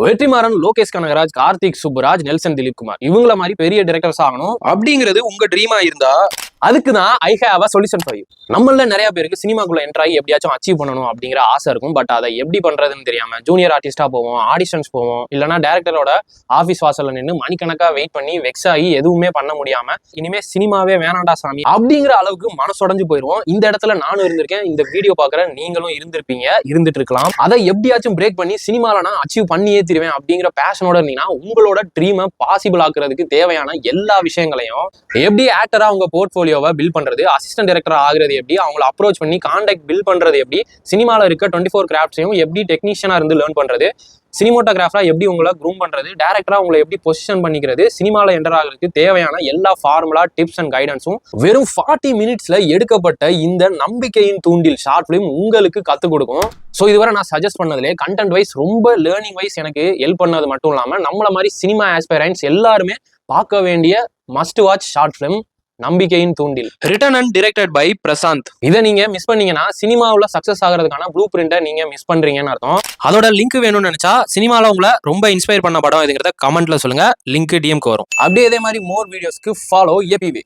Vetrimaaran, Lokesh Kanagaraj, Karthik Subbaraj, Nelson Dilip Kumar இவங்கள மாதிரி பெரிய டைரக்டர்ஸ் ஆகணும் அப்படிங்கிறது உங்க ட்ரீமா இருந்தா அதுக்குதான் I have a solution for you. நம்மள நிறைய பேருக்கு சினிமாக்குள்ள என்டர் ஆகி எப்படியாச்சும் அச்சீவ் பண்ணணும் அப்படிங்கிற ஆசை இருக்கும். பட் அதை எப்படி பண்றதுன்னு தெரியாம ஜூனியர் ஆர்டிஸ்டா போவோம், ஆடிஷன்ஸ் போவோம், இல்லைன்னா டேரக்டரோட ஆபீஸ் வாசல்ல நின்று மணிக்கணக்கா வெயிட் பண்ணி வெக்ஸ் ஆகி எதுவுமே பண்ண முடியாம இனிமே சினிமாவே வேணாண்டா சாமி அப்படிங்கிற அளவுக்கு மனசுடைஞ்சு போயிருவோம். இந்த இடத்துல நானும் இருந்திருக்கேன். இந்த வீடியோ பாக்குற நீங்களும் இருந்திருப்பீங்க, இருந்துட்டு இருக்கலாம். அதை எப்படியாச்சும் பிரேக் பண்ணி சினிமால நான் அச்சீவ் பண்ணியே தருவேன் அப்படிங்கிற பேஷனோட இருந்தீங்கன்னா உங்களோட ட்ரீமை பாசிபிள் ஆக்குறதுக்கு தேவையான எல்லா விஷயங்களையும் எப்படி ஆக்டரா உங்க போர்ட்போலியோவை பில்ட் பண்றது, அசிஸ்டன்ட் டைரக்டர் ஆகுறது எப்படி, அவங்களை அப்ரோச் பண்ணி கான்டாக்ட் பில்ட் பண்றது எப்படி, சினிமால இருக்க 24 கிராஃப்ட்ஸையும் எப்படி டெக்னீஷியனா இருந்து லேர்ன் பண்றது, சினிமோட்டோகிராஃபரா எப்படி உங்களை க்ரூம் பண்றது, டேரக்டரா உங்களை எப்படி பொசிஷன் பண்ணிக்கிறது, சினிமால என்டர் ஆகிறதுக்கு தேவையான எல்லா ஃபார்முலா டிப்ஸ் அண்ட் கைடன்ஸும் வெறும் 40 மினிட்ஸ்ல எடுக்கப்பட்ட இந்த நம்பிக்கையின் தூண்டில் ஷார்ட் பிலிம் உங்களுக்கு கத்துக் கொடுக்கும். ஸோ இதுவரை நான் சஜஸ்ட் பண்ணதுலேயே கண்டென்ட் வைஸ் ரொம்ப லேர்னிங் வைஸ் எனக்கு ஹெல்ப் பண்ணது மட்டும் இல்லாமல் நம்மள மாதிரி சினிமா ஆஸ்பைரன்ட்ஸ் எல்லாருமே பார்க்க வேண்டிய மஸ்ட் வாட்ச் ஷார்ட் பிலிம் நம்பிக்கையின் தூண்டில், written and directed by Prashanth. இதை நீங்க மிஸ் பண்ணீங்கன்னா சினிமாவில் சக்சஸ் ஆகிறதுக்கான ப்ளூ பிரிண்டை நீங்க மிஸ் பண்றீங்கன்னு அர்த்தம். அதோட லிங்க் வேணும்னு நினைச்சா சினிமாவில் உங்களை ரொம்ப இன்ஸ்பயர் பண்ண படம் இதுங்கிறத கமெண்ட்ல சொல்லுங்க, லிங்க் டிஎம்க்கு வரும். அப்படியே இதே மாதிரி மோர் வீடியோஸ்க்கு ஃபாலோ ஏபிவி.